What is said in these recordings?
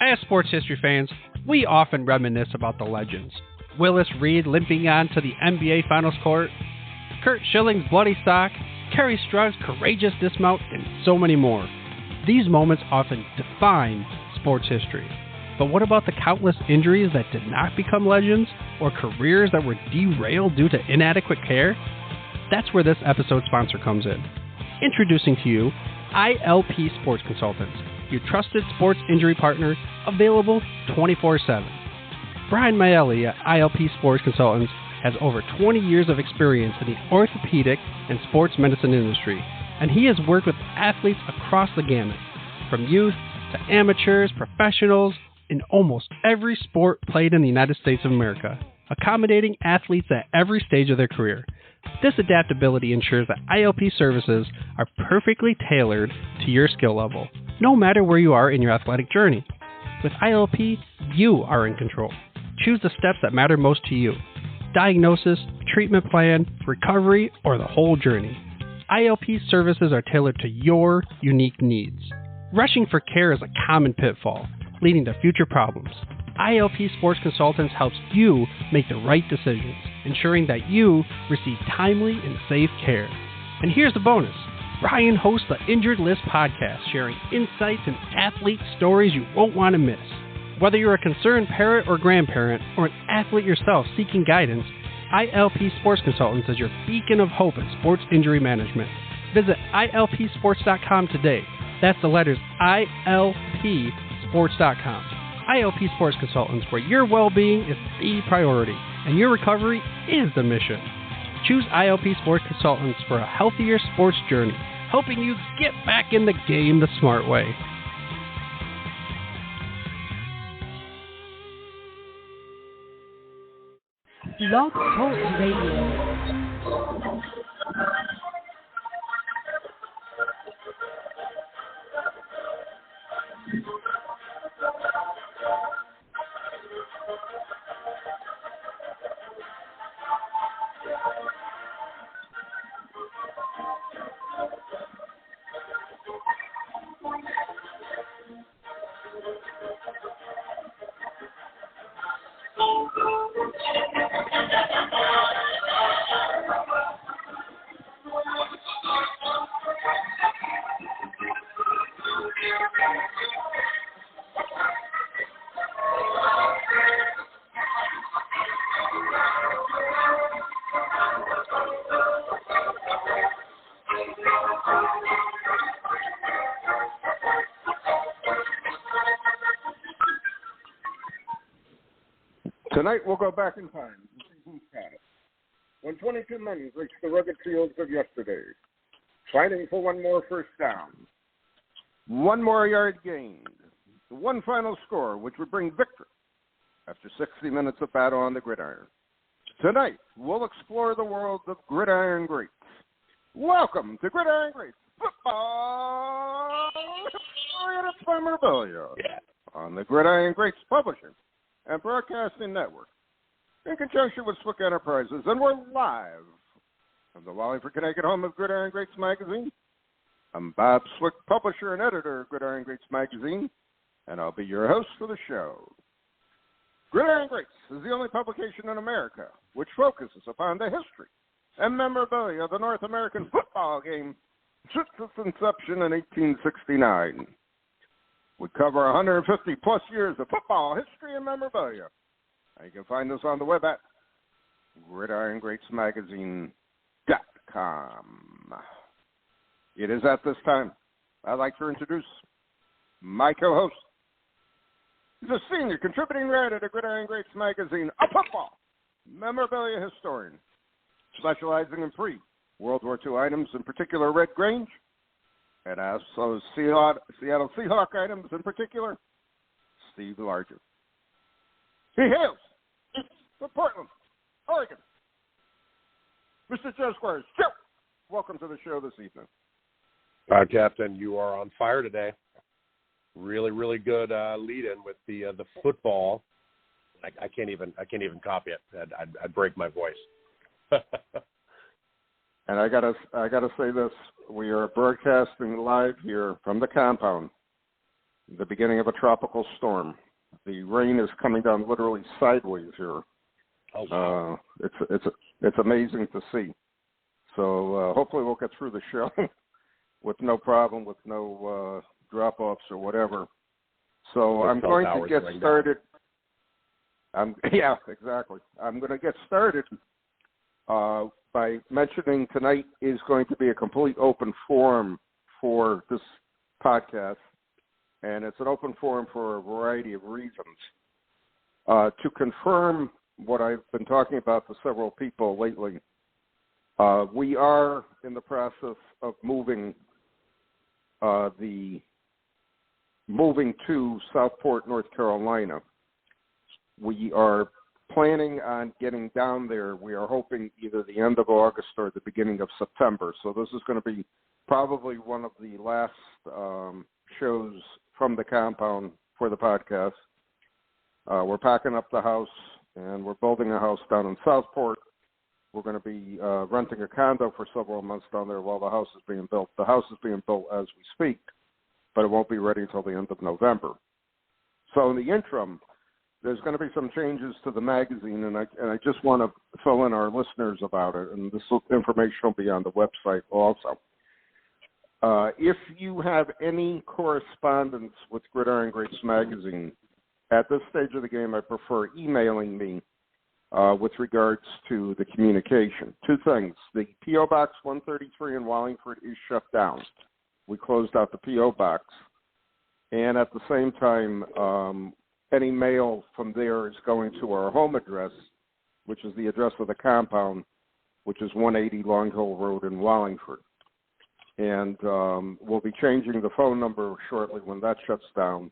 As sports history fans, we often reminisce about the legends. Willis Reed limping on to the NBA Finals court, Curt Schilling's bloody sock, Kerry Strug's courageous dismount, and so many more. These moments often define sports history. But what about the countless injuries that did not become legends, or careers that were derailed due to inadequate care? That's where this episode's sponsor comes in. Introducing to you, ILP Sports Consultants, your trusted sports injury partner, available 24/7. Brian Maelli at ILP Sports Consultants has over 20 years of experience in the orthopedic and sports medicine industry, and he has worked with athletes across the gamut, from youth to amateurs, professionals, in almost every sport played in the United States of America, accommodating athletes at every stage of their career. This adaptability ensures that ILP services are perfectly tailored to your skill level, no matter where you are in your athletic journey. With ILP, you are in control. Choose the steps that matter most to you. Diagnosis, treatment plan, recovery, or the whole journey. ILP services are tailored to your unique needs. Rushing for care is a common pitfall, leading to future problems. ILP Sports Consultants helps you make the right decisions, ensuring that you receive timely and safe care. And here's the bonus. Brian hosts the Injured List podcast, sharing insights and athlete stories you won't want to miss. Whether you're a concerned parent or grandparent, or an athlete yourself seeking guidance, ILP Sports Consultants is your beacon of hope in sports injury management. Visit ILPsports.com today. That's the letters ILPsports.com. ILP Sports Consultants, where your well-being is the priority and your recovery is the mission. Choose ILP Sports Consultants for a healthier sports journey, helping you get back in the game the smart way. Blog Talk Radio. Tonight we'll go back in time and see who's had it. When 22 men reached the rugged fields of yesterday, fighting for one more first down, one more yard gained, one final score which would bring victory after 60 minutes of battle on the gridiron. Tonight we'll explore the world of Gridiron Greats. Welcome to Gridiron Greats Football and its memorabilia on the Gridiron Greats Publishing and Broadcasting Network, in conjunction with Swick Enterprises, and we're live from the Wallingford, Connecticut home of Gridiron Greats Magazine. I'm Bob Swick, publisher and editor of Gridiron Greats Magazine, and I'll be your host for the show. Gridiron Greats is the only publication in America which focuses upon the history and memorabilia of the North American football game since its inception in 1869. We cover 150-plus years of football history and memorabilia. And you can find us on the web at GridironGreatsMagazine.com. It is at this time I'd like to introduce my co-host. He's a senior contributing writer to Gridiron Greats Magazine, a football memorabilia historian, specializing in pre-World War II items, in particular Red Grange, and also Seattle Seahawk items, in particular Steve Larger. He hails from Portland, Oregon. Mr. Joe Squires. Joe, welcome to the show this evening. Captain, you are on fire today. Really, really good lead-in with the football. I can't even copy it. I'd break my voice. And I gotta say this: we are broadcasting live here from the compound. the beginning of a tropical storm. The rain is coming down literally sideways here. Oh, wow. It's amazing to see. So hopefully we'll get through the show with no problem, with no drop-offs or whatever. So I'm going to get started. Yeah, exactly. I'm going to get started by mentioning tonight is going to be a complete open forum for this podcast, and it's an open forum for a variety of reasons. To confirm what I've been talking about to several people lately, we are in the process of moving to Southport, North Carolina. We are planning on getting down there. We are hoping either the end of August or the beginning of September. So this is going to be probably one of the last shows from the compound for the podcast. We're packing up the house, and we're building a house down in Southport. We're going to be renting a condo for several months down there while the house is being built. The house is being built as we speak, but it won't be ready until the end of November. So in the interim, there's going to be some changes to the magazine, and I just want to fill in our listeners about it, and this information will be on the website also. If you have any correspondence with Gridiron Greats magazine, at this stage of the game, I prefer emailing me with regards to the communication. Two things. The P.O. Box 133 in Wallingford is shut down. We closed out the P.O. Box. And at the same time, any mail from there is going to our home address, which is the address of the compound, which is 180 Long Hill Road in Wallingford. And we'll be changing the phone number shortly when that shuts down.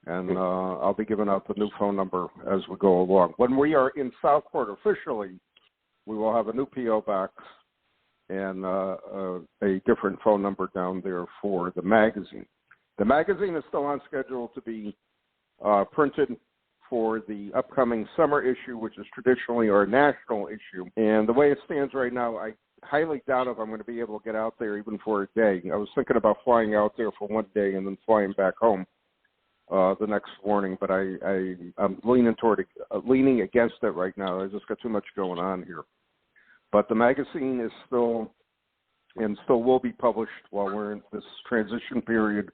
And I'll be giving out the new phone number as we go along. When we are in Southport officially, we will have a new P.O. Box and a different phone number down there for the magazine. The magazine is still on schedule to be printed for the upcoming summer issue, which is traditionally our national issue. And the way it stands right now, I highly doubt if I'm going to be able to get out there even for a day. I was thinking about flying out there for one day and then flying back home the next morning, but I'm leaning against it right now. I just got too much going on here. But the magazine is still will be published while we're in this transition period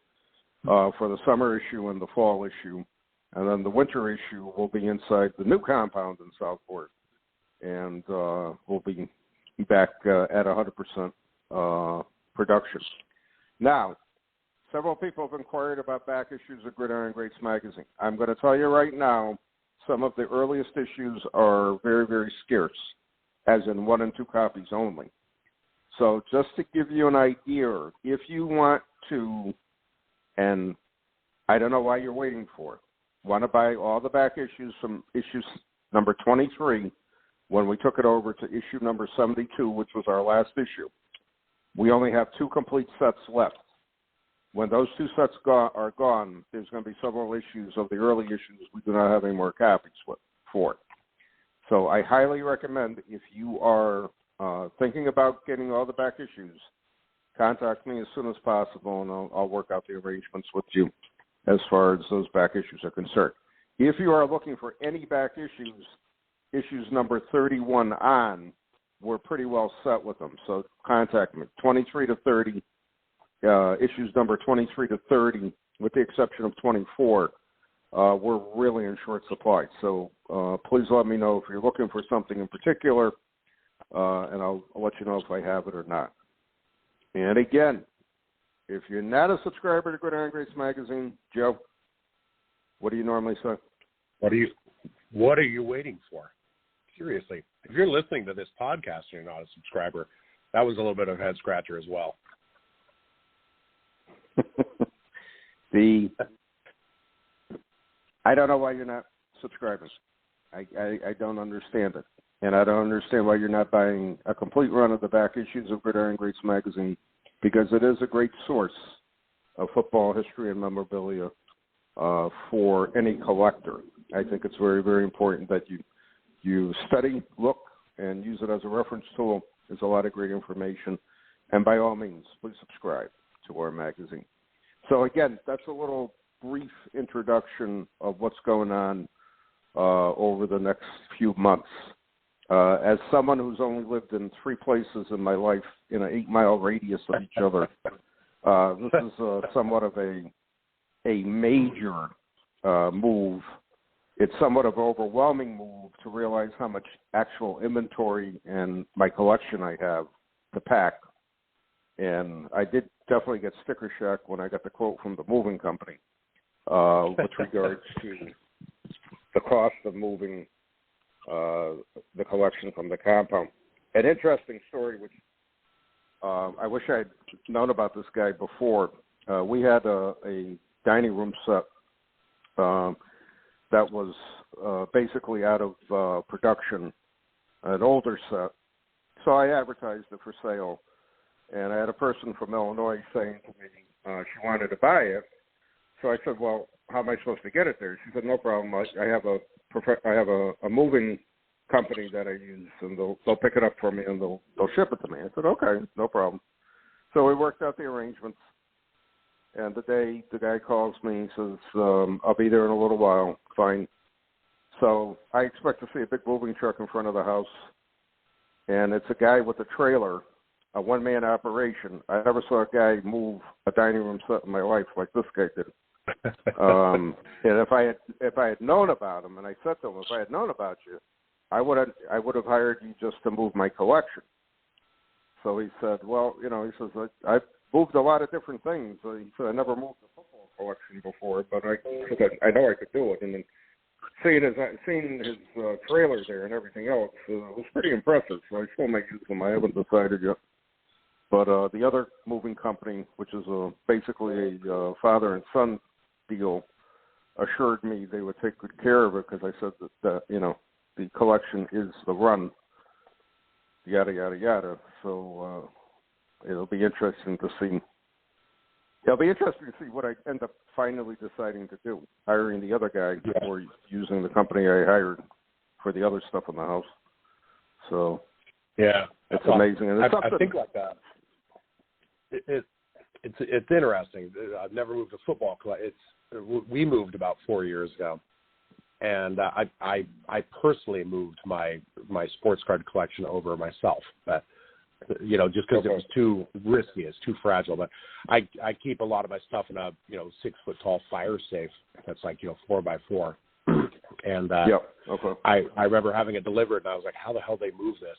for the summer issue and the fall issue. And then the winter issue will be inside the new compound in Southport. And we'll be back at 100% production. Now, several people have inquired about back issues of Gridiron Greats magazine. I'm going to tell you right now, some of the earliest issues are very, very scarce, as in 1 and 2 copies only. So just to give you an idea, if you want to, and I don't know why you're waiting for it, want to buy all the back issues from issues number 23, when we took it over to issue number 72, which was our last issue, we only have 2 complete sets left. When those 2 sets are gone, there's going to be several issues of the early issues we do not have any more copies for. So I highly recommend, if you are thinking about getting all the back issues, contact me as soon as possible, and I'll work out the arrangements with you as far as those back issues are concerned. If you are looking for any back issues number 31 on, we're pretty well set with them. So contact me, 23 to 30. Issues number 23 to 30, with the exception of 24, we're really in short supply. So please let me know if you're looking for something in particular, and I'll let you know if I have it or not. And again, if you're not a subscriber to Gridiron Greats magazine, Joe, what do you normally say? What are you waiting for? Seriously, if you're listening to this podcast and you're not a subscriber, that was a little bit of a head scratcher as well. I don't know why you're not subscribing. I don't understand it. And I don't understand why you're not buying a complete run of the back issues of Gridiron Greats magazine, because it is a great source of football history and memorabilia for any collector. I think it's very, very important that you study, look, and use it as a reference tool. There's a lot of great information. And by all means, please subscribe to our magazine. So again, that's a little brief introduction of what's going on over the next few months. As someone who's only lived in 3 places in my life in an 8-mile radius of each other, this is somewhat of a major move. It's somewhat of an overwhelming move to realize how much actual inventory and my collection I have to pack. And I did definitely get sticker shock when I got the quote from the moving company with regards to the cost of moving the collection from the compound. An interesting story, which I wish I had known about this guy before. We had a dining room set that was basically out of production, an older set. So I advertised it for sale, and I had a person from Illinois saying to me she wanted to buy it. So I said, well, how am I supposed to get it there? She said, no problem. I have a moving company that I use, and they'll pick it up for me and they'll ship it to me. I said, okay, no problem. So we worked out the arrangements, and the day the guy calls me and says, I'll be there in a little while. Fine. So I expect to see a big moving truck in front of the house, and it's a guy with a trailer, a one-man operation. I never saw a guy move a dining room set in my life like this guy did. And if I had known about him, and I said to him, if I had known about you, I would have hired you just to move my collection. So he said, well, he says, I've moved a lot of different things. He said, I never moved a football collection before, but I know I could do it. And then seeing his trailer there and everything else, it was pretty impressive. So I still might use them. I haven't decided yet. But the other moving company, which is basically a father and son deal, assured me they would take good care of it because I said that the collection is the run, yada, yada, yada. So it'll be interesting to see. It'll be interesting to see what I end up finally deciding to do, hiring the other guy or using the company I hired for the other stuff in the house. So yeah, it's amazing. And it's I think like that. It's interesting. I've never moved a football collection. We moved about 4 years ago, and I personally moved my sports card collection over myself. But just because it was too risky, it's too fragile. But I keep a lot of my stuff in a 6-foot tall fire safe that's like 4x4. And I remember having it delivered, and I was like, how the hell they move this?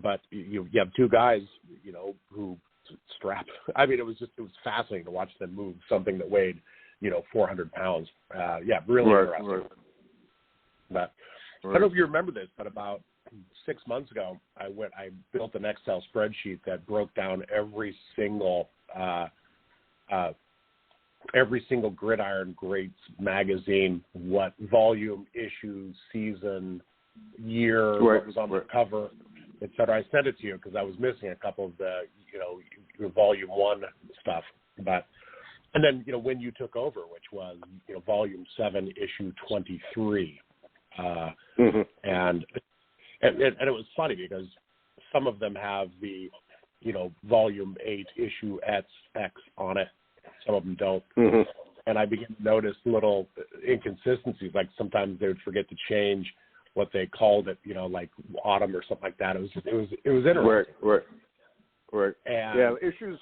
But you have 2 guys who strap. I mean, it was fascinating to watch them move something that weighed 400 pounds. Really interesting. Right. But I don't know if you remember this, but about 6 months ago, I built an Excel spreadsheet that broke down every single Gridiron Greats magazine, what volume, issue, season, year, what was on the cover, etc. I sent it to you because I was missing a couple of the volume 1 stuff. And then when you took over, which was volume 7, issue 23, and it was funny because some of them have the volume 8, issue X on it. Some of them don't. And I began to notice little inconsistencies. Like sometimes they would forget to change what they called it, like autumn or something like that. It was interesting. Right. And yeah, issues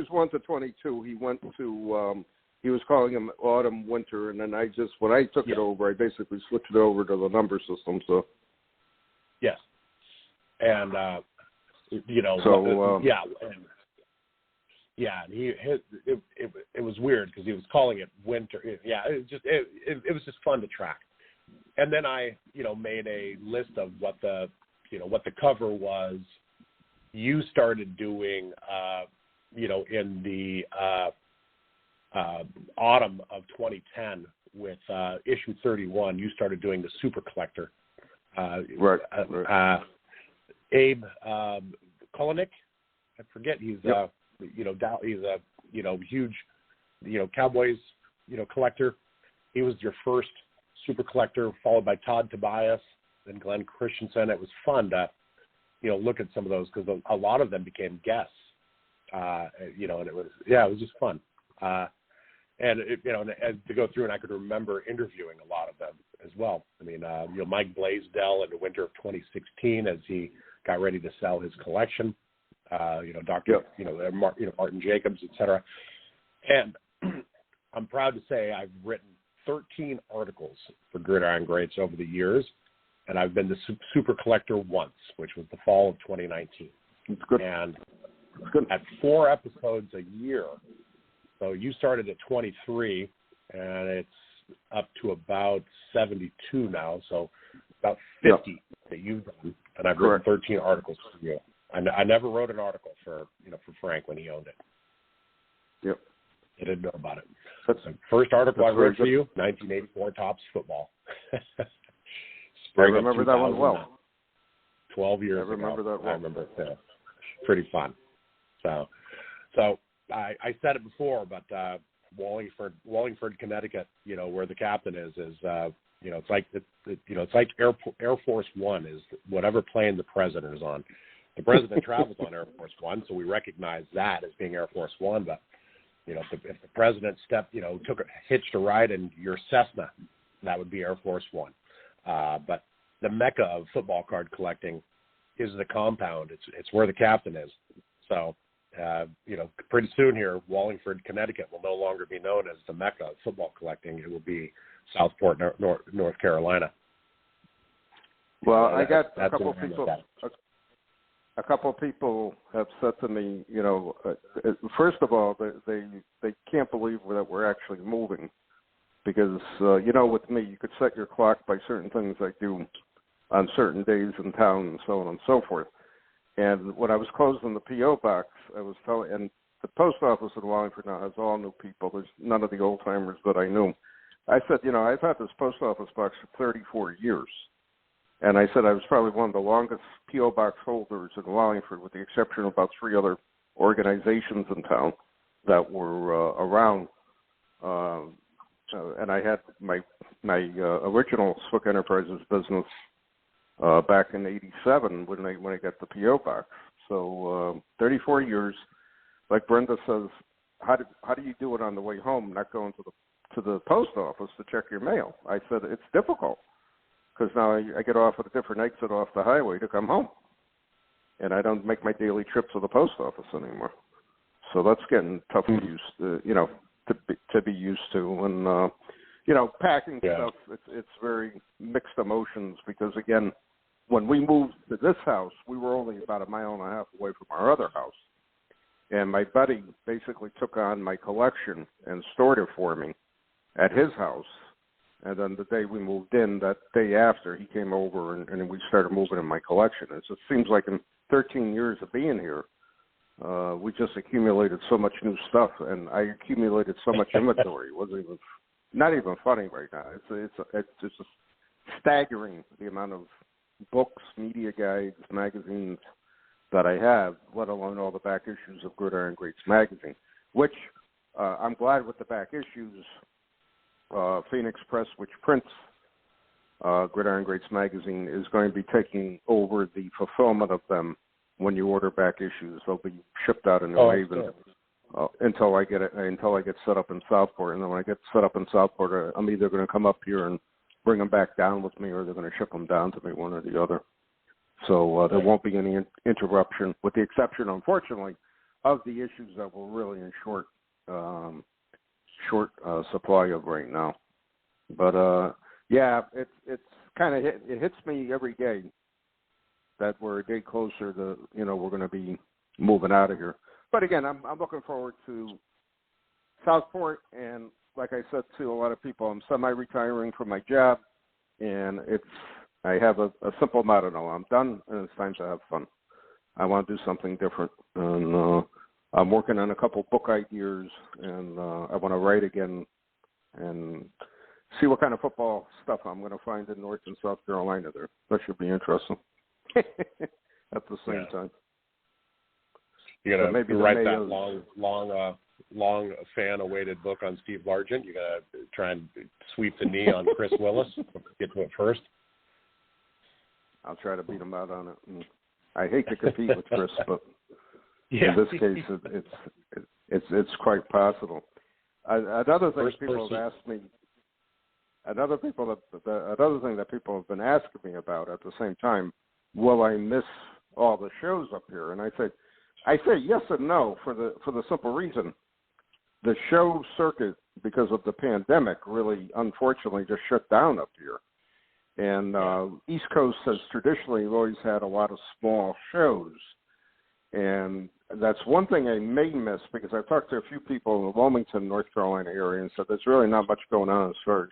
1 to 22. He went to he was calling them autumn, winter, and then when I took it over, I basically switched it over to the number system. So yes, and it was weird because he was calling it winter. It was just fun to track. And then I made a list of what the cover was. You started doing in the autumn of 2010 with issue 31. You started doing the super collector. Abe Kolonik, I forget. He's he's a huge Cowboys collector. He was your first super collector, followed by Todd Tobias and Glenn Christensen. It was fun to look at some of those because a lot of them became guests. And it was just fun. And to go through, and I could remember interviewing a lot of them as well. I mean, Mike Blaisdell in the winter of 2016, as he got ready to sell his collection. Martin Jacobs, etc. And I'm proud to say I've written 13 articles for Gridiron Greats over the years, and I've been the super collector once, which was the fall of 2019. It's good. And at 4 episodes a year. So you started at 23, and it's up to about 72 now. So about 50 that you've done, and I've written 13 articles for you. I never wrote an article for Frank when he owned it. Yep. I didn't know about it. That's the first article I wrote for you, 1984 Topps Football. I remember that one well. 12 years ago. I remember that well. I remember it too. Pretty fun. So I said it before, but Wallingford, Connecticut, where the captain is it's like it's like Air Force One is whatever plane the president is on. The president travels on Air Force One, so we recognize that as being Air Force One. But if the president hitched a ride in your Cessna, that would be Air Force One. But the mecca of football card collecting is the compound. It's where the captain is. So pretty soon here, Wallingford, Connecticut will no longer be known as the mecca of football collecting. It will be Southport, North Carolina. Well, I got a couple of people. A couple of people have said to me, first of all, they can't believe that we're actually moving, because with me, you could set your clock by certain things I do on certain days in town and so on and so forth. And when I was closing the P.O. box, I was telling, and the post office in Wallingford now has all new people. There's none of the old timers that I knew. I said, I've had this post office box for 34 years. And I said I was probably one of the longest P.O. box holders in Wallingford, with the exception of about 3 other organizations in town that were around. And I had my original Swick Enterprises business back in '87 when I got the P.O. box. So 34 years. Like Brenda says, how do you do it on the way home, not going to the post office to check your mail? I said it's difficult, because now I get off at a different exit off the highway to come home, and I don't make my daily trip to the post office anymore. So that's getting tough to be used to. And packing stuff, it's very mixed emotions, because again, when we moved to this house, we were only about 1.5 miles away from our other house, and my buddy basically took on my collection and stored it for me at his house. And then the day we moved in, that day after, he came over and we started moving in my collection. And so it seems like in 13 years of being here, we just accumulated so much new stuff, and I accumulated so much inventory. It was not even funny right now. It's just staggering, the amount of books, media guides, magazines that I have, let alone all the back issues of Gridiron Greats magazine, which I'm glad with the back issues. Phoenix Press, which prints Gridiron Greats magazine, is going to be taking over the fulfillment of them. When you order back issues, they'll be shipped out in New Haven until I get set up in Southport. And then when I get set up in Southport, I'm either going to come up here and bring them back down with me, or they're going to ship them down to me, one or the other. So there won't be any interruption, with the exception, unfortunately, of the issues that we're really in short supply of right now. But it's kind of it hits me every day that we're a day closer to we're going to be moving out of here. But again, I'm looking forward to Southport, and like I said to a lot of people, I'm semi-retiring from my job, and I have a simple motto now: I'm done, and it's time to have fun. I want to do something different, and I'm working on a couple book ideas, and I want to write again and see what kind of football stuff I'm going to find in North and South Carolina there. That should be interesting at the same time. You're going to write that long fan-awaited book on Steve Largent. You're going to try and sweep the knee on Chris Willis, get to it first. I'll try to beat him out on it. And I hate to compete with Chris, but in this case, it's quite possible. Another thing people have asked me. Another thing that people have been asking me about at the same time, will I miss all the shows up here? And I say yes and no for the simple reason. The show circuit, because of the pandemic, really unfortunately just shut down up here. And East Coast has traditionally always had a lot of small shows. And that's one thing I may miss, because I've talked to a few people in the Wilmington, North Carolina area and said there's really not much going on as far as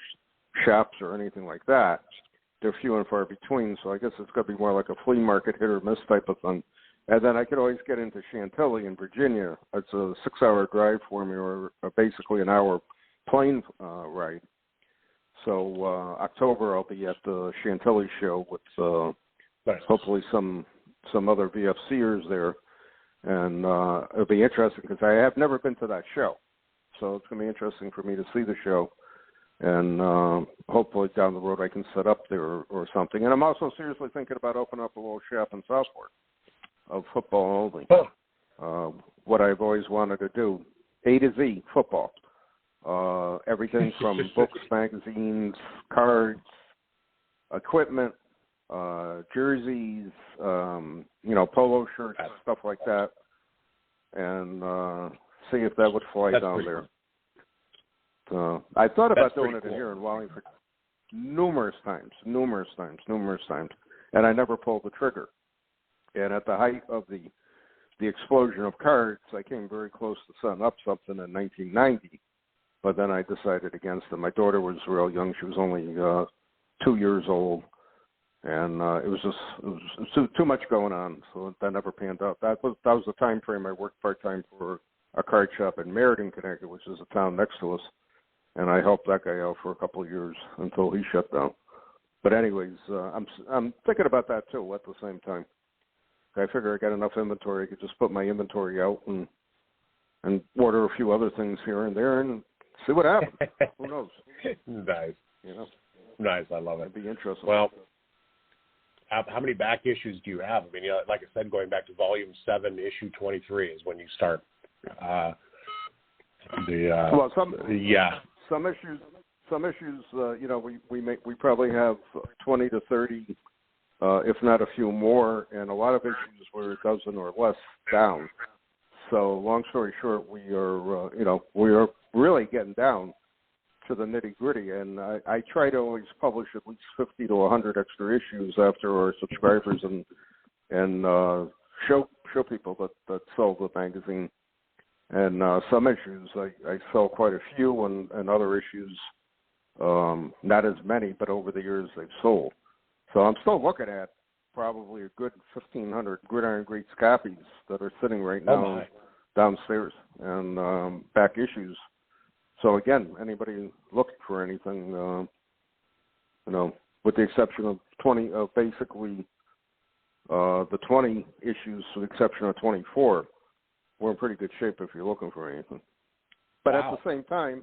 shops or anything like that. They're few and far between, so I guess it's going to be more like a flea market hit or miss type of thing. And then I could always get into Chantilly in Virginia. It's a 6-hour drive for me, or basically an hour plane ride. So October I'll be at the Chantilly show with hopefully some other VFCers there. And it'll be interesting because I have never been to that show. So it's going to be interesting for me to see the show. And hopefully down the road I can set up there or something. And I'm also seriously thinking about opening up a little shop in Southport of football only. What I've always wanted to do, A to Z, football. Everything from books, magazines, cards, equipment, jerseys, polo shirts, stuff like that. And see if that would fly down there. I thought about doing it here in Wallingford numerous times, and I never pulled the trigger. And at the height of the explosion of cards, I came very close to setting up something in 1990, but then I decided against it. My daughter was real young; she was only 2 years old, and it was too much going on, so that never panned out. That was the time frame I worked part-time for a card shop in Meriden, Connecticut, which is a town next to us. And I helped that guy out for a couple of years until he shut down. But anyways, I'm thinking about that too at the same time. I figure I got enough inventory. I could just put my inventory out and order a few other things here and there and see what happens. Who knows? Nice. Nice. I love it. It'd be interesting. Well, how many back issues do you have? I mean, like I said, going back to Volume 7, Issue 23 is when you start. Some issues, we probably have 20 to 30, if not a few more, and a lot of issues were a dozen or less down. So, long story short, we are really getting down to the nitty gritty, and I try to always publish at least 50 to 100 extra issues after our subscribers and show people that sell the magazine. And some issues, I sell quite a few, and other issues, not as many, but over the years they've sold. So I'm still looking at probably a good 1,500 Gridiron Greats copies that are sitting right now downstairs, and back issues. So again, anybody looking for anything, with the exception of 20, basically the 20 issues, with the exception of 24. We're in pretty good shape if you're looking for anything. But at the same time,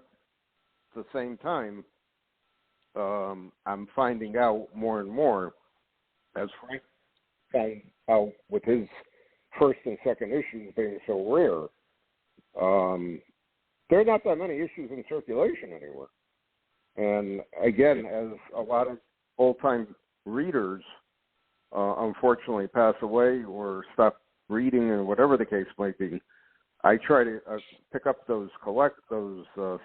I'm finding out more and more, as Frank found out with his first and second issues being so rare, there are not that many issues in circulation anymore. And again, as a lot of old-time readers unfortunately pass away or stop reading or whatever the case might be, I try to pick up those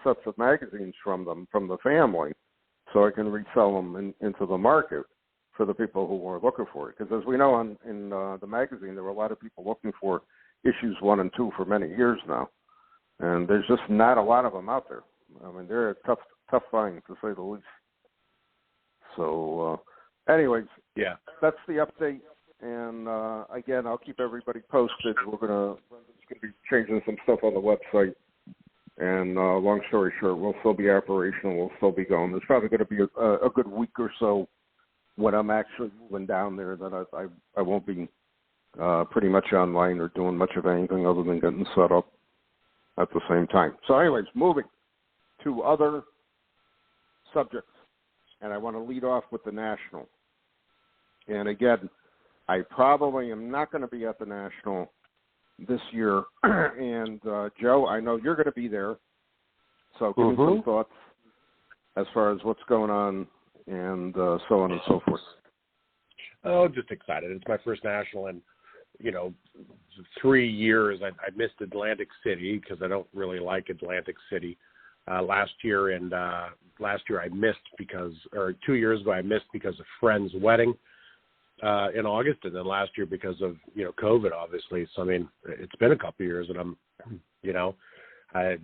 sets of magazines from the family, so I can resell them into the market for the people who are looking for it. Because as we know in the magazine, there were a lot of people looking for issues 1 and 2 for many years now, and there's just not a lot of them out there. I mean, they're a tough find, to say the least. So, anyways, that's the update. And again, I'll keep everybody posted. We're gonna be changing some stuff on the website. And long story short, we'll still be operational. We'll still be going. There's probably going to be a good week or so when I'm actually moving down there that I won't be pretty much online or doing much of anything other than getting set up at the same time. So anyways, moving to other subjects. And I want to lead off with the National. And again, I probably am not going to be at the National this year. And, Joe, I know you're going to be there. So give me some thoughts as far as what's going on and so on and so forth. Oh, just excited. It's my first national in, 3 years. I missed Atlantic City because I don't really like Atlantic City. Last year I missed because, or 2 years ago I missed because of friend's wedding in August, and then last year because of COVID, obviously. So I mean, it's been a couple of years, and I'm, I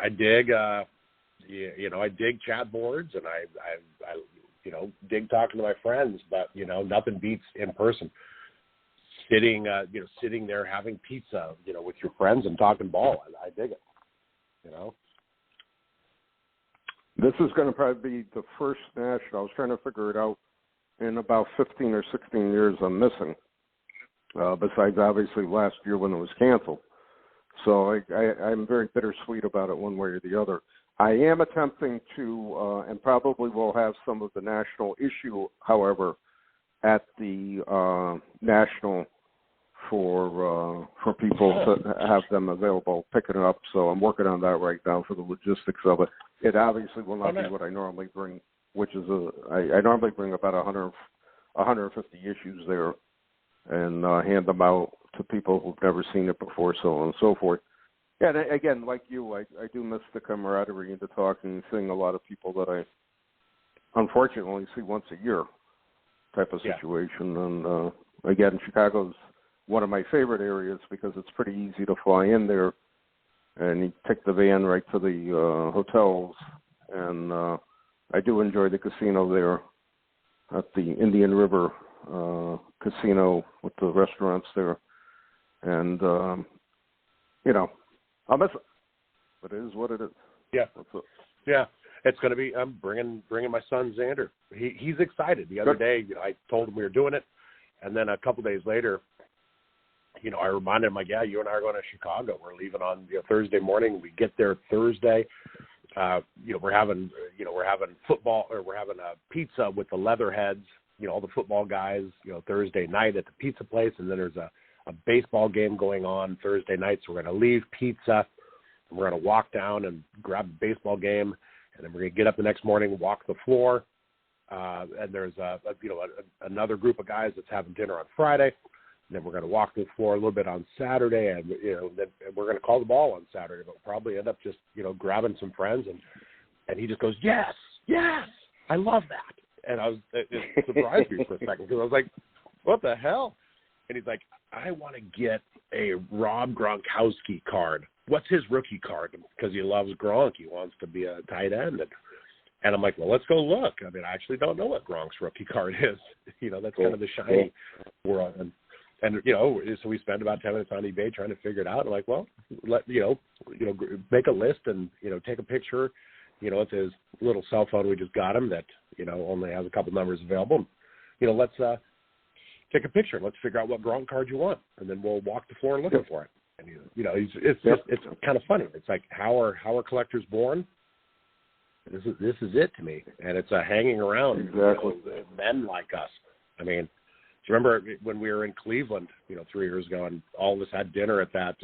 dig, I dig chat boards, and I dig talking to my friends, but nothing beats in person. Sitting there having pizza, with your friends and talking ball. I dig it. This is going to probably be the first national. I was trying to figure it out in about 15 or 16 years I'm missing, besides obviously last year when it was canceled. So I'm very bittersweet about it one way or the other. I am attempting to, and probably will have some of the national issue, however, at the national for people to have them available, picking it up. So I'm working on that right now for the logistics of it. It obviously will not be what I normally bring, which is I normally bring about 150 issues there and hand them out to people who've never seen it before, so on and so forth. Yeah, and again, like you, I do miss the camaraderie and the talking and seeing a lot of people that I unfortunately see once a year type of situation. And again, Chicago's one of my favorite areas because it's pretty easy to fly in there, and you take the van right to the hotels. And I do enjoy the casino there at the Indian River Casino with the restaurants there. And, I'll miss it, but it is what it is. Yeah. Yeah. It's going to be, I'm bringing my son Xander. He's excited. The other day, I told him we were doing it. And then a couple days later, I reminded him, you and I are going to Chicago. We're leaving on Thursday morning. We get there Thursday. We're having football, or we're having a pizza with the Leatherheads, all the football guys, Thursday night at the pizza place. And then there's a baseball game going on Thursday night. So we're going to leave pizza, and we're going to walk down and grab the baseball game. And then we're going to get up the next morning, walk the floor. And there's another group of guys that's having dinner on Friday. And then we're going to walk the floor a little bit on Saturday, and then we're going to call the ball on Saturday. But we'll probably end up just grabbing some friends, and he just goes, yes, I love that. And it surprised me for a second because I was like, what the hell? And he's like, I want to get a Rob Gronkowski card. What's his rookie card? Because he loves Gronk. He wants to be a tight end. And I'm like, well, let's go look. I mean, I actually don't know what Gronk's rookie card is. That's kind of the shiny world. And so we spend about 10 minutes on eBay trying to figure it out. I'm like, well, make a list and, take a picture, with his little cell phone we just got him that, only has a couple numbers available. Let's take a picture. Let's figure out what Gronk card you want. And then we'll walk the floor looking for it. And, it's kind of funny. It's like, how are collectors born? This is it to me. And it's hanging around. Exactly. Men like us. I mean, do you remember when we were in Cleveland, 3 years ago, and all of us had dinner at that,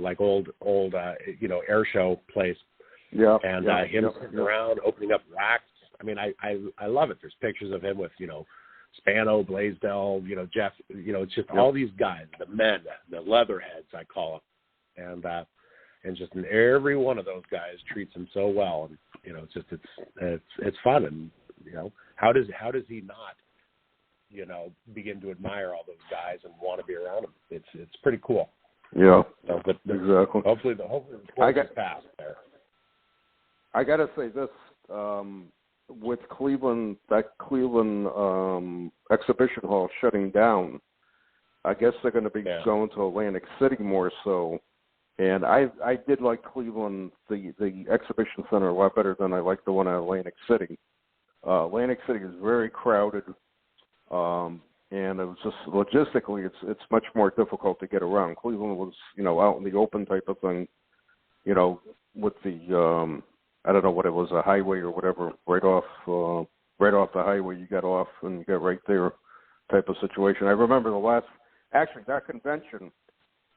like old, air show place. Yeah. And him sitting around opening up racks. I mean, I love it. There's pictures of him with, Spano, Blaisdell, Jeff, it's just all these guys, the men, the leatherheads, I call them. And just every one of those guys treats him so well. And, it's fun. And, how does he not, begin to admire all those guys and want to be around them? It's pretty cool. Yeah, so, but exactly. Hopefully the course is passed there. I got to say this, with Cleveland, that Cleveland exhibition hall shutting down, I guess they're going to be going to Atlantic City more so. And I did like Cleveland, the exhibition center, a lot better than I like the one at Atlantic City. Atlantic City is very crowded. And it was just logistically, it's much more difficult to get around. Cleveland was, out in the open type of thing, with the, I don't know what it was, a highway or whatever, right off the highway, you got off and you got right there type of situation. I remember that convention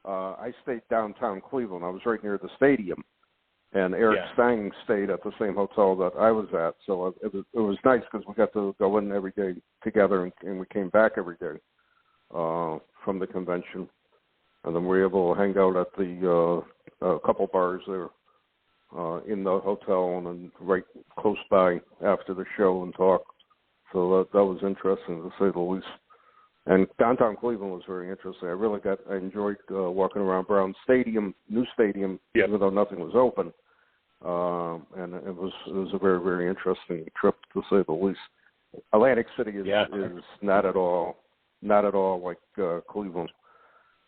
I stayed downtown Cleveland. I was right near the stadium, and Eric Stang stayed at the same hotel that I was at. So it was nice because we got to go in every day together, and we came back every day from the convention. And then we were able to hang out at the a couple bars there in the hotel and then right close by after the show and talk. So that was interesting, to say the least. And downtown Cleveland was very interesting. I enjoyed walking around Brown Stadium, new stadium, even though nothing was open. And it was a very, very interesting trip, to say the least. Atlantic City is not at all like Cleveland.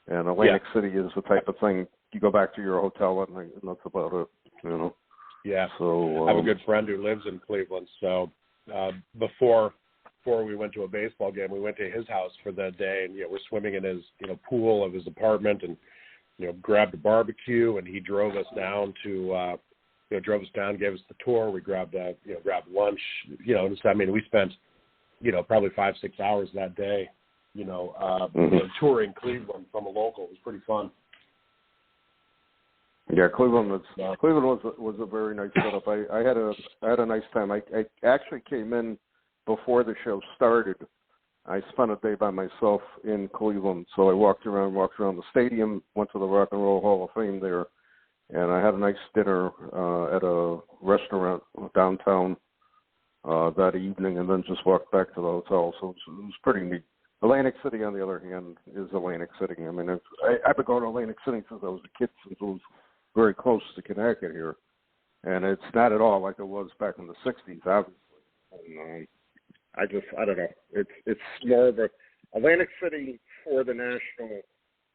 And Atlantic City is the type of thing you go back to your hotel at night, and that's about it, you know. Yeah. So I have a good friend who lives in Cleveland. So before we went to a baseball game, we went to his house for the day, and we're swimming in his pool of his apartment, and grabbed a barbecue, and he drove us down to gave us the tour. We grabbed lunch. I mean, we spent probably 5-6 hours that day. Touring Cleveland from a local. It was pretty fun. Yeah, Cleveland was a very nice setup. I had a nice time. I actually came in before the show started. I spent a day by myself in Cleveland, so I walked around the stadium, went to the Rock and Roll Hall of Fame there, and I had a nice dinner at a restaurant downtown that evening, and then just walked back to the hotel. So it was pretty neat. Atlantic City, on the other hand, is Atlantic City. I mean, I've been going to Atlantic City since I was a kid, since it was very close to Connecticut here. And it's not at all like it was back in the 60s, obviously. I don't know. It's more of a Atlantic City for the National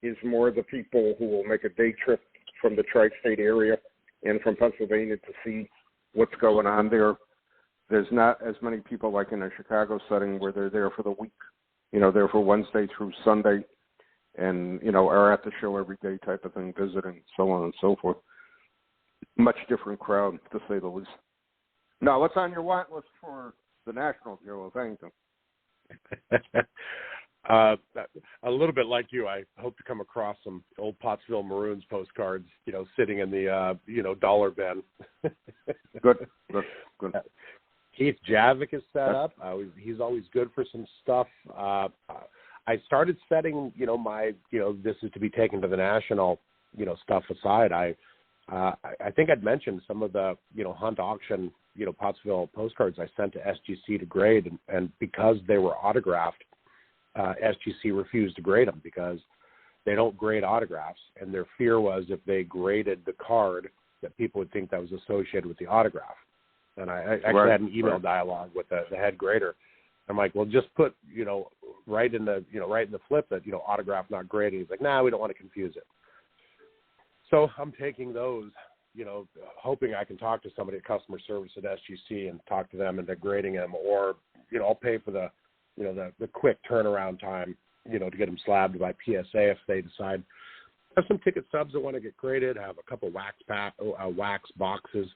is more the people who will make a day trip from the tri-state area and from Pennsylvania to see what's going on there. There's not as many people like in a Chicago setting where they're there for the week. There for Wednesday through Sunday, and, are at the show every day type of thing, visiting, so on and so forth. Much different crowd, to say the least. Now, what's on your want list for the National, Joe? Thank you. A little bit like you, I hope to come across some old Pottsville Maroons postcards, sitting in the, dollar bin. Good. Keith Javik is set up. He's always good for some stuff. I started setting, my, this is to be taken to the National, stuff aside. I think I'd mentioned some of the, Hunt auction, Pottsville postcards I sent to SGC to grade, and because they were autographed, SGC refused to grade them because they don't grade autographs, and their fear was if they graded the card that people would think that was associated with the autograph. And I actually had an email dialogue with the head grader. I'm like, well, just put, right in the flip that, autograph not graded. He's like, nah, we don't want to confuse it. So I'm taking those, hoping I can talk to somebody at customer service at SGC and talk to them into grading them, or, I'll pay for the, the quick turnaround time, to get them slabbed by PSA if they decide. I have some ticket stubs that want to get graded. I have a couple wax boxes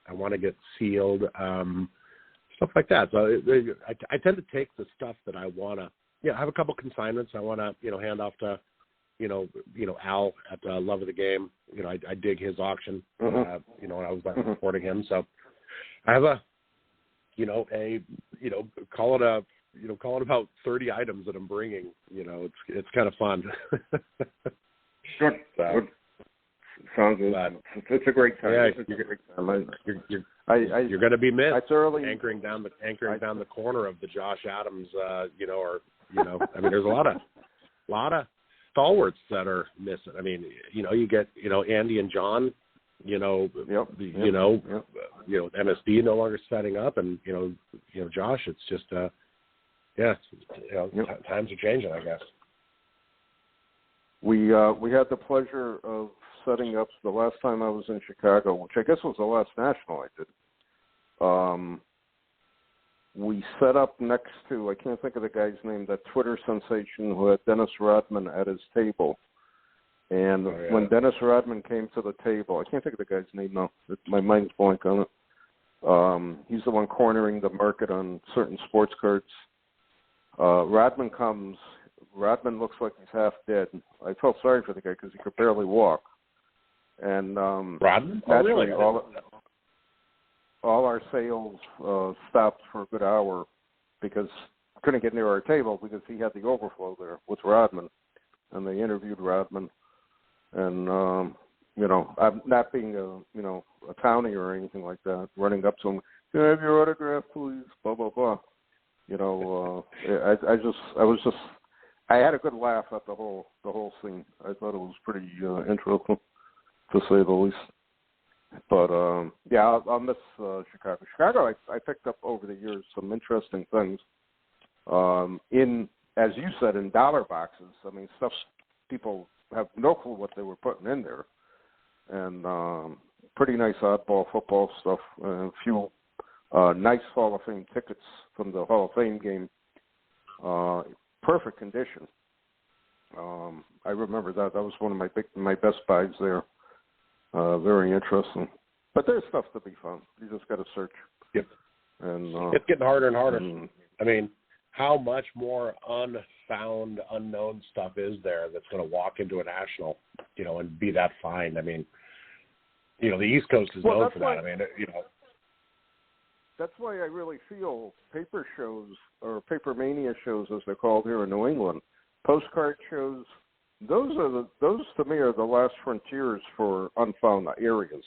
I want to get sealed, stuff like that. So I tend to take the stuff that I want to, I have a couple consignments I want to, hand off to, Al at Love of the Game. I dig his auction, when I was supporting him. So I have call it about 30 items that I'm bringing. It's kind of fun. Good. Good. Sounds good. It's a great time. Yeah, you're going to be missed. Anchoring down the corner of the Josh Adams, I mean, there's a lot of stalwarts that are missing. I mean, you get, Andy and John, MSD no longer setting up, and Josh. It's just, times are changing, I guess. We had the pleasure of setting up the last time I was in Chicago, which I guess was the last National I did. We set up next to, I can't think of the guy's name, that Twitter sensation who had Dennis Rodman at his table. And when Dennis Rodman came to the table, I can't think of the guy's name now. My mind's blank on it. He's the one cornering the market on certain sports cards. Rodman comes Rodman looks like he's half dead. I felt sorry for the guy because he could barely walk. And Rodman? Oh, really? all our sales stopped for a good hour because couldn't get near our table because he had the overflow there with Rodman, and they interviewed Rodman. And I'm not being a townie or anything like that, running up to him, "Can I have your autograph, please?" Blah blah blah. I had a good laugh at the whole scene. I thought it was pretty interesting, to say the least. But I'll miss Chicago. Chicago, I picked up over the years some interesting things. In, as you said, in dollar boxes. I mean, stuff people have no clue what they were putting in there, and pretty nice oddball football stuff. A few nice Hall of Fame tickets from the Hall of Fame game. Perfect condition. I remember that. That was one of my best buys there. Very interesting. But there's stuff to be found. You just got to search. Yep. And it's getting harder and harder. I mean, how much more unfound, unknown stuff is there that's going to walk into a national, and be that fine? I mean, the East Coast is known for that. I mean, That's why I really feel paper shows, or paper mania shows as they're called here in New England, postcard shows, those to me are the last frontiers for unfound areas.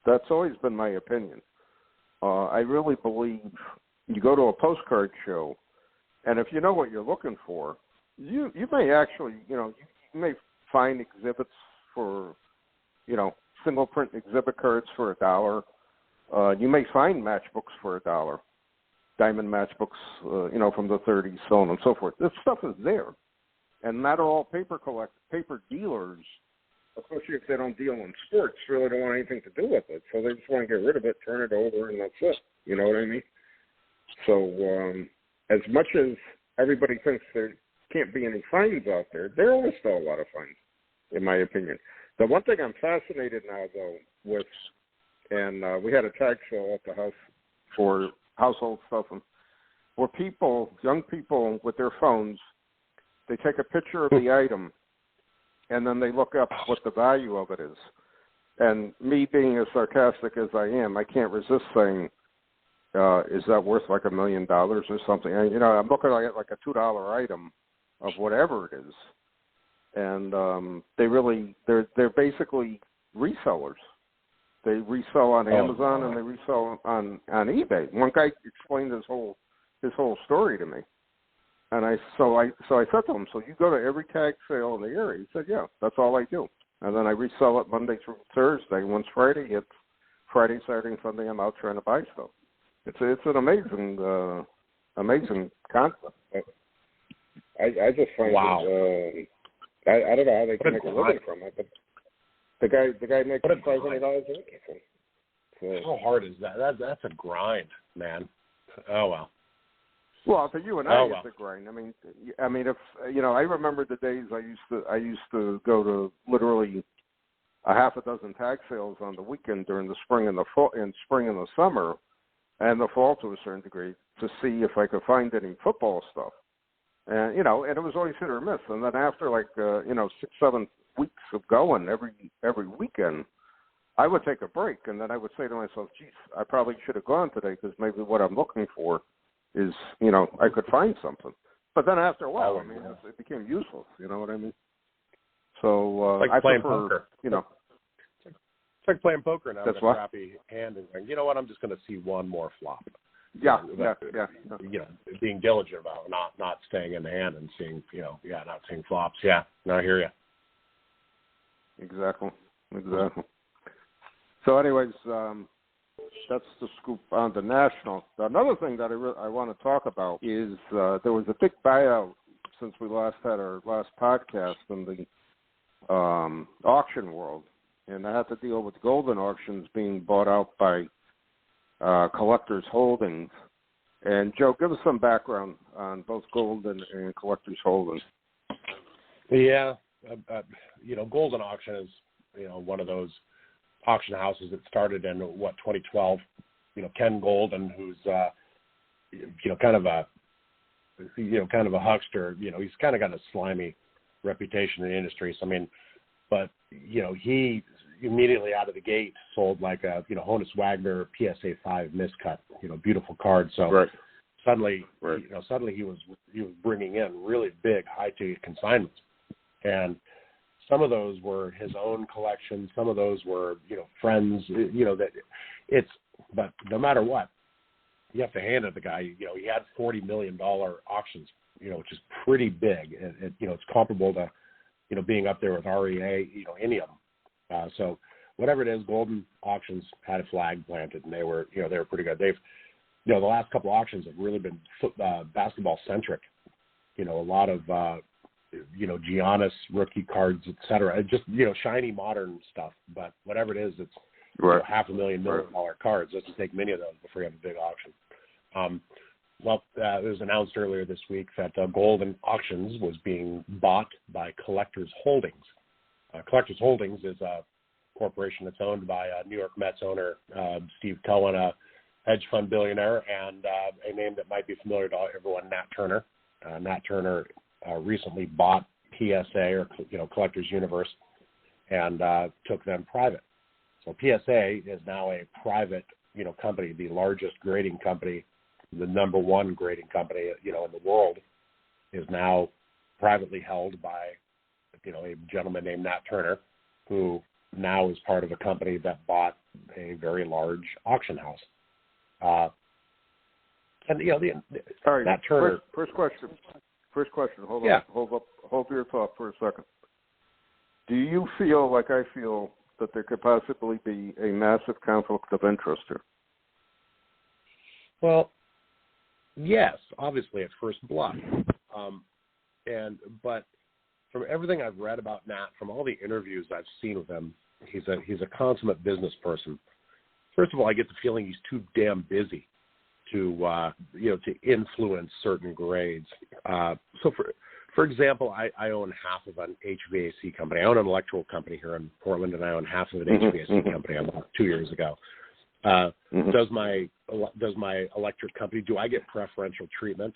That's always been my opinion. I really believe you go to a postcard show, and if you know what you're looking for, you may actually, you may find exhibits for, single print exhibit cards for $1. You may find matchbooks for $1, diamond matchbooks, from the 30s, so on and so forth. This stuff is there, and not all paper dealers, especially if they don't deal in sports, really don't want anything to do with it. So they just want to get rid of it, turn it over, and that's it. You know what I mean? So as much as everybody thinks there can't be any fines out there are still a lot of fines, in my opinion. The one thing I'm fascinated now, though, with, and we had a tag sale at the house for household stuff, and where young people with their phones, they take a picture of the item, and then they look up what the value of it is. And me being as sarcastic as I am, I can't resist saying, is that worth like $1 million or something? And, I'm looking at like a $2 item of whatever it is. And they're basically resellers. They resell on Amazon and they resell on eBay. One guy explained his whole story to me, and I said to him, "So you go to every tag sale in the area?" He said, "Yeah, that's all I do." And then I resell it Monday through Thursday. Once Friday hits, Friday, Saturday, and Sunday, I'm out trying to buy stuff. It's an amazing concept. I just find it. I don't know how they can make a living from it, but the guy makes $500 a week. So. How hard is that? That's a grind, man. Oh well. Well, for you and I, it's a grind. I mean, if I remember the days I used to go to literally a half a dozen tag sales on the weekend during the spring and the fall, and spring and the summer, and the fall to a certain degree, to see if I could find any football stuff. And and it was always hit or miss. And then after 6-7 weeks of going every weekend, I would take a break, and then I would say to myself, "Geez, I probably should have gone today because maybe what I'm looking for is, I could find something." But then after a while, it became useless. You know what I mean? So like I playing prefer, poker. It's like playing poker now. That's a crappy hand, and you know what? I'm just going to see one more flop. Yeah. Being diligent about not staying in the hand and seeing, not seeing flops. Yeah, no, I hear you. Exactly. So, anyways, that's the scoop on the national. Another thing that I want to talk about is there was a big buyout since we last had our last podcast in the auction world, and I had to deal with Golden Auctions being bought out by Collectors Holdings. And Joe, give us some background on both Golden and Collectors Holdings. Yeah, Golden Auction is one of those auction houses that started in 2012. Ken Golden, who's kind of a kind of a huckster. He's kind of got a slimy reputation in the industry. So, I mean, but, he immediately out of the gate sold like a, Honus Wagner PSA 5 miscut, beautiful card. So right. suddenly, Right. Suddenly he was bringing in really big high ticket consignments. And some of those were his own collection. Some of those were, friends, but no matter what, you have to hand it the guy. He had $40 million auctions, which is pretty big. And it's comparable to, being up there with REA, any of them. So whatever it is, Golden Auctions had a flag planted, and they were pretty good. They've, the last couple auctions have really been basketball centric. A lot of, Giannis rookie cards, et cetera. Just, shiny modern stuff. But whatever it is, it's right. $500,000 cards. It doesn't take many of those before you have a big auction. It was announced earlier this week that Golden Auctions was being bought by Collectors Holdings. Collectors Holdings is a corporation that's owned by New York Mets owner Steve Cohen, a hedge fund billionaire, and a name that might be familiar to everyone, Nat Turner. Nat Turner recently bought PSA, or Collectors Universe, and took them private. So PSA is now a private, company, the largest grading company, the number one grading company, in the world, is now privately held by, a gentleman named Nat Turner, who now is part of a company that bought a very large auction house. All right. Nat Turner. First question. Hold yeah. on. Hold your thought for a second. Do you feel like I feel that there could possibly be a massive conflict of interest here? Well, yes, obviously at first blush. But from everything I've read about Nat, from all the interviews I've seen with him, he's a consummate business person. First of all, I get the feeling he's too damn busy to influence certain grades. So for example, I own half of an HVAC company. I own an electrical company here in Portland, and I own half of an HVAC company about 2 years ago. Does my electric company, do I get preferential treatment?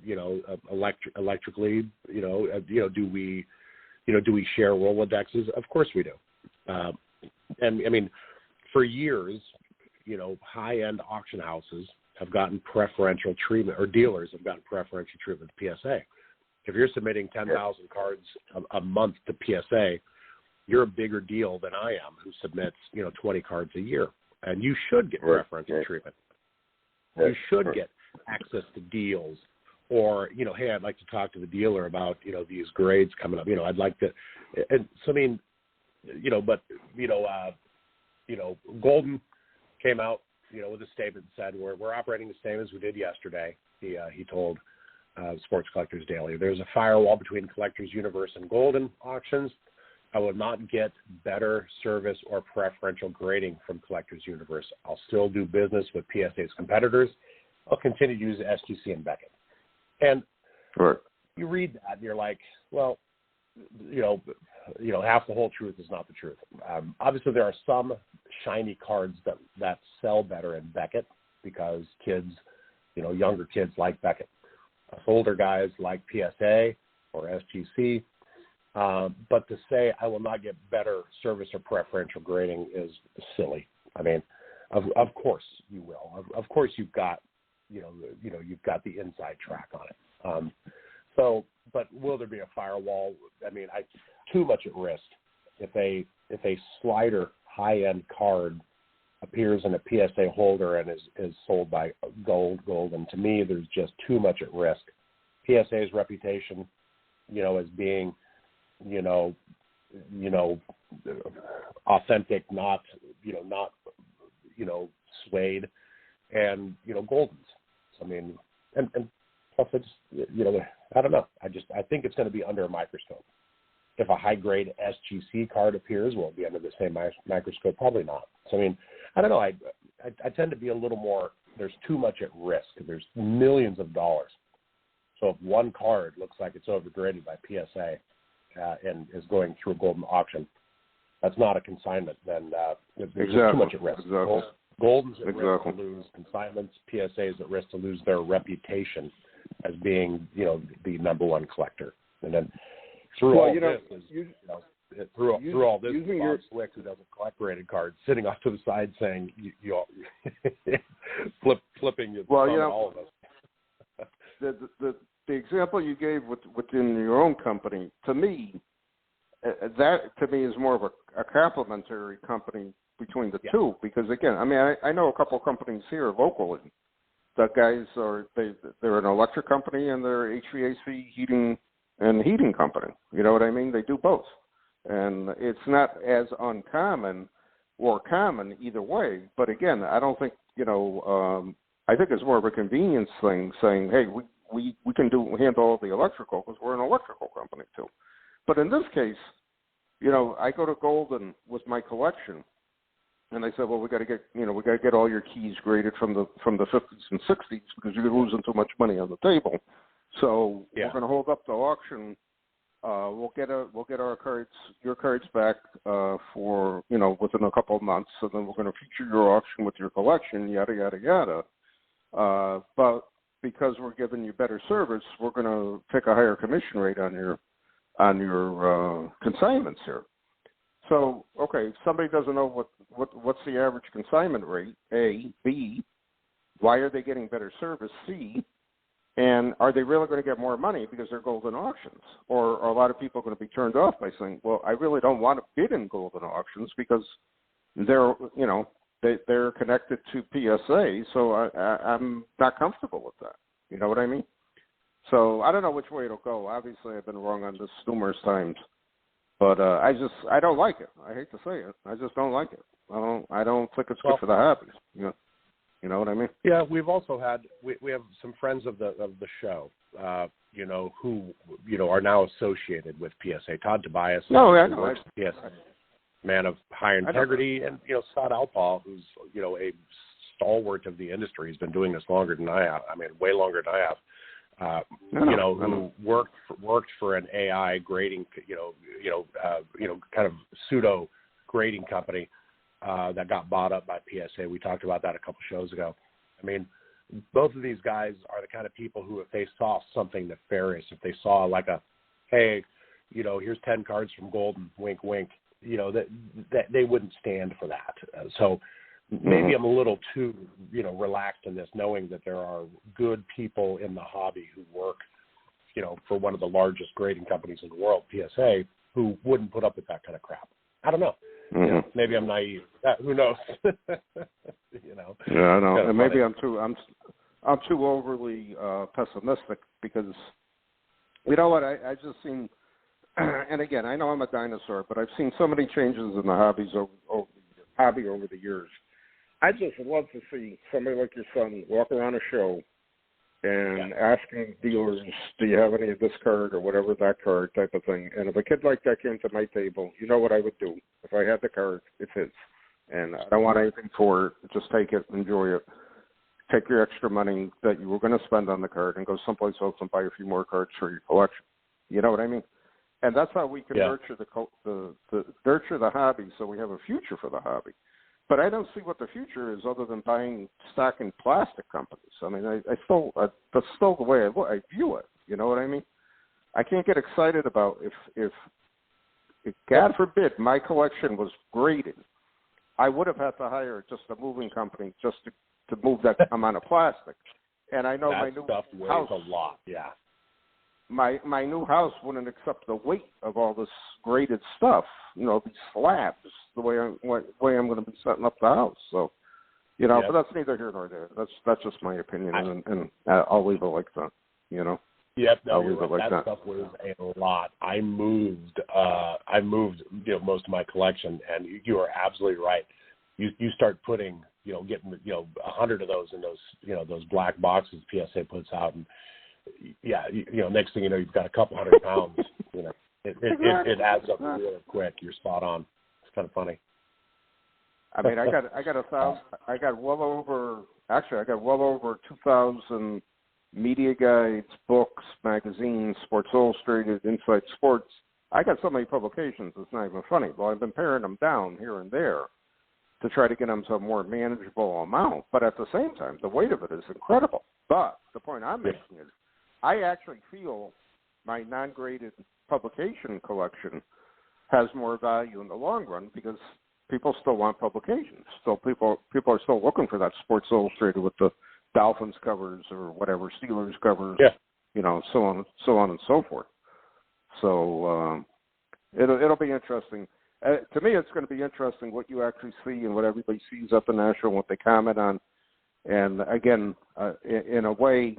Electrically, do we share Rolodexes? Of course we do. And I mean, for years, high-end auction houses have gotten preferential treatment, or dealers have gotten preferential treatment to PSA. If you're submitting 10,000 cards a month to PSA, you're a bigger deal than I am, who submits 20 cards a year, and you should get preferential treatment. You should get access to deals, or hey, I'd like to talk to the dealer about these grades coming up. I'd like to, and so I mean, Golden came out with a statement and said we're operating the same as we did yesterday. He told Sports Collectors Daily, there's a firewall between Collectors Universe and Golden Auctions. I will not get better service or preferential grading from Collectors Universe. I'll still do business with PSA's competitors. I'll continue to use SGC and Beckett. And you read that and you're like, well, half the whole truth is not the truth. Obviously, there are some shiny cards that sell better in Beckett because kids, younger kids like Beckett. Older guys like PSA or SGC. But to say I will not get better service or preferential grading is silly. I mean, of course you will. Of course you've got, you've got the inside track on it. But will there be a firewall? I mean, too much at risk. If a slider high-end card appears in a PSA holder and is sold by Golden, to me, there's just too much at risk. PSA's reputation, as being, authentic, not suede, and Golden's. I mean, and plus, I don't know. I think it's going to be under a microscope. If a high-grade SGC card appears, will it be under the same microscope? Probably not. So, I mean, I don't know. I tend to be a little more, there's too much at risk. There's millions of dollars. So if one card looks like it's overgraded by PSA and is going through a Golden auction, that's not a consignment. Then there's too much at risk. Exactly. Golden's at risk to lose consignments. PSA is at risk to lose their reputation. as being, the number one collector. And then through all this, Bob Swick, who doesn't collect graded cards, sitting off to the side saying, flipping all of us. The example you gave within your own company, to me, is more of a complementary company between the two, because again, I know a couple of companies here locally. The guys they're an electric company and they're HVAC heating company. You know what I mean? They do both, and it's not as uncommon or common either way. But again, I don't think I think it's more of a convenience thing, saying, hey, we can handle all the electrical because we're an electrical company too. But in this case, I go to Golden with my collection, and they said, well, we got to get all your keys graded from the 50s and 60s because you're losing too much money on the table. So we're going to hold up the auction. We'll get your cards back for within a couple of months, and then we're going to feature your auction with your collection, yada yada yada. But because we're giving you better service, we're going to take a higher commission rate on your consignments here. So, okay, somebody doesn't know what's the average consignment rate, A. B, why are they getting better service, C, and are they really going to get more money because they're Golden auctions? Or are a lot of people going to be turned off by saying, well, I really don't want to bid in Golden auctions because they're connected to PSA, so I'm not comfortable with that. You know what I mean? So I don't know which way it'll go. Obviously, I've been wrong on this numerous times. But I don't like it. I hate to say it. I just don't like it. I don't think it's good for the hobby. You know what I mean? Yeah, we've also had we have some friends of the show, who are now associated with PSA. Todd Tobias, works at PSA, man of high integrity, and Scott Alpaugh, who's a stalwart of the industry. He's been doing this longer than I have. Way longer than I have. Who worked for an AI grading, kind of pseudo grading company that got bought up by PSA. We talked about that a couple shows ago. Both of these guys are the kind of people who, if they saw something nefarious, if they saw hey, here's 10 cards from Golden, wink, wink, that they wouldn't stand for that. So maybe I'm a little too, relaxed in this, knowing that there are good people in the hobby who work, for one of the largest grading companies in the world, PSA, who wouldn't put up with that kind of crap. I don't know. Maybe I'm naive. Who knows? Yeah, I know. And maybe I'm too overly pessimistic because, you know what? I just seen, and again, I know I'm a dinosaur, but I've seen so many changes in the hobby over the years. I just love to see somebody like your son walk around a show and asking dealers, do you have any of this card or whatever, that card type of thing. And if a kid like that came to my table, you know what I would do? If I had the card, it's his. And I don't want anything for it. Just take it, enjoy it. Take your extra money that you were going to spend on the card and go someplace else and buy a few more cards for your collection. You know what I mean? And that's how we can nurture nurture the hobby so we have a future for the hobby. But I don't see what the future is other than buying stock in plastic companies. That's still the way I view it. You know what I mean? I can't get excited about if God forbid my collection was graded, I would have had to hire just a moving company just to move that amount of plastic. And I know my new stuff house weighs a lot. Yeah. My new house wouldn't accept the weight of all this graded stuff, these slabs, the way I'm going to be setting up the house. So, but that's neither here nor there. That's just my opinion, and I'll leave it like that. Yep, that stuff weighs a lot. I moved most of my collection, and you are absolutely right. You start putting, getting 100 of those in those, those black boxes PSA puts out, and next thing you know, you've got a couple 100 pounds. It adds up really quick. You're spot on. It's kind of funny. I got well over 2,000 media guides, books, magazines, Sports Illustrated, Inside Sports. I got so many publications, it's not even funny. Well, I've been paring them down here and there to try to get them to a more manageable amount. But at the same time, the weight of it is incredible. But the point I'm making is I actually feel my non-graded publication collection has more value in the long run because people still want publications. Still, people are still looking for that Sports Illustrated with the Dolphins covers or whatever, Steelers covers, so on and so forth. So it'll be interesting. To me, it's going to be interesting what you actually see and what everybody sees at the National, what they comment on. And again, in a way,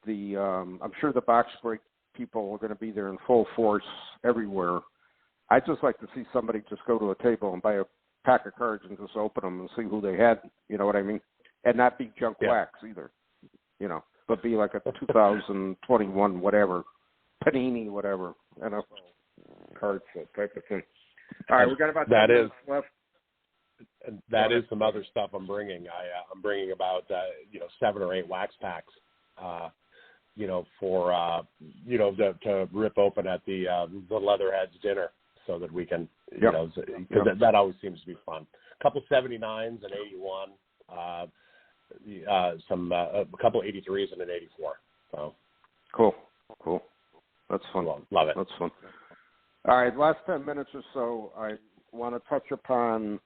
I'm sure the box break people are going to be there in full force everywhere. I'd just like to see somebody just go to a table and buy a pack of cards and just open them and see who they had, you know what I mean? And not be junk wax either, but be like a 2021 whatever, Panini whatever, NFL card set type of thing. All right, we got about 10 minutes left. That is some other stuff I'm bringing. I'm bringing about 7 or 8 wax packs, for to rip open at the Leatherheads dinner, so that we can, that always seems to be fun. A couple 79s, an 81, a couple 83s, and an 84. So cool. That's fun. Love it. That's fun. All right, last 10 minutes or so, I want to touch upon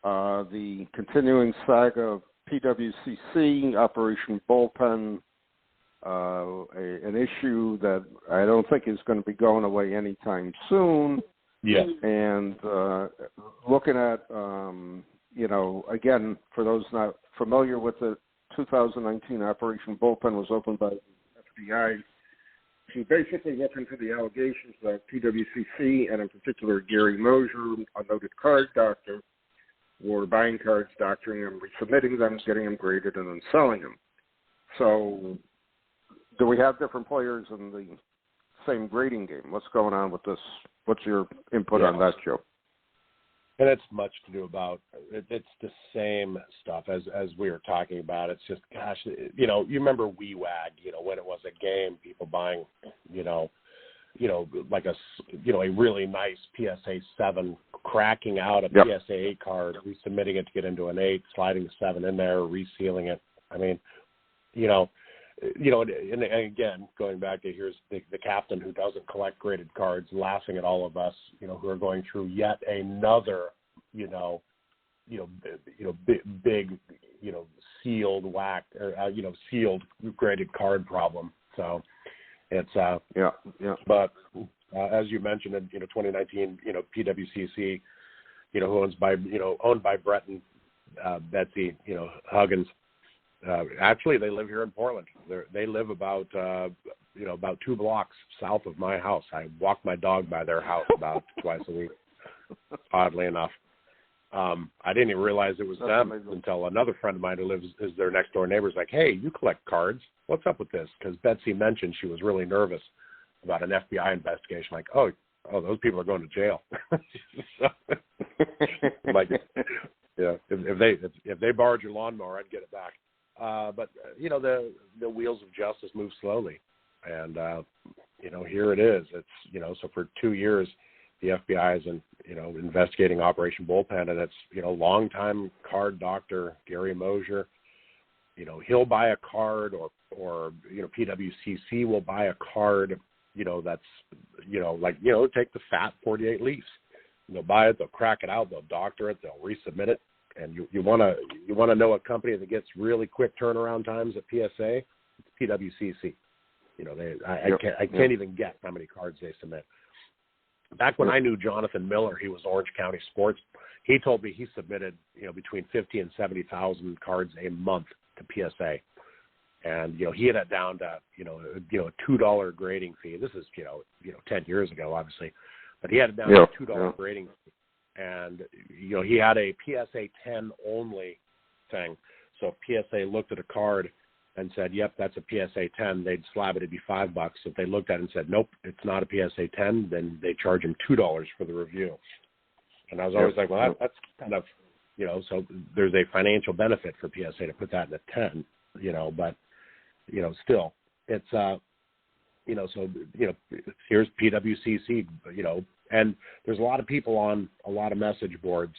the continuing saga of PWCC, Operation Bullpen, an issue that I don't think is going to be going away anytime soon. Yes. And looking at, again, for those not familiar with it, 2019 Operation Bullpen was opened by the FBI to basically look into the allegations that PWCC, and in particular Gary Mosier, a noted card doctor, were buying cards, doctoring them, resubmitting them, getting them graded, and then selling them. So do we have different players in the same grading game? What's going on with this? What's your input on that, Joe? And it's much to do about it's the same stuff as we were talking about. It's just, gosh, you remember WeWag, when it was a game, people buying, like a really nice PSA 7, cracking out a PSA 8 card, resubmitting it to get into an 8, sliding the 7 in there, resealing it. I mean, and again, going back to here's the captain who doesn't collect graded cards, laughing at all of us, who are going through yet another, big, sealed whack, or, sealed graded card problem. So it's But as you mentioned, in 2019, PWCC, owned by Brett and Betsy, Huggins. Actually, they live here in Portland. They live about 2 blocks south of my house. I walk my dog by their house about twice a week, oddly enough. I didn't even realize it was them until another friend of mine who is their next door neighbor is like, "Hey, you collect cards. What's up with this?" Because Betsy mentioned she was really nervous about an FBI investigation. Like, oh, those people are going to jail. So, like, if they borrowed your lawnmower, I'd get it back. But the wheels of justice move slowly, and here it is. It's so for 2 years, the FBI is investigating Operation Bullpen, and it's longtime card doctor Gary Mosier. He'll buy a card, or PWCC will buy a card. That's take the fat 48 Leafs. They'll buy it, they'll crack it out, they'll doctor it, they'll resubmit it. And you want to know a company that gets really quick turnaround times at PSA? It's PWCC. I can't even guess how many cards they submit. Back when I knew Jonathan Miller, he was Orange County Sports. He told me he submitted between 50 and 70,000 cards a month to PSA, and he had it down to a $2 grading fee. This is 10 years ago, obviously, but he had it down to a $2 grading fee. And, he had a PSA 10 only thing. So if PSA looked at a card and said, yep, that's a PSA 10, they'd slab it, it'd be $5. If they looked at it and said, nope, it's not a PSA 10, then they charge him $2 for the review. And I was always like, well, that's kind of, so there's a financial benefit for PSA to put that in a 10, but, still, it's, so, here's PWCC, and there's a lot of people on a lot of message boards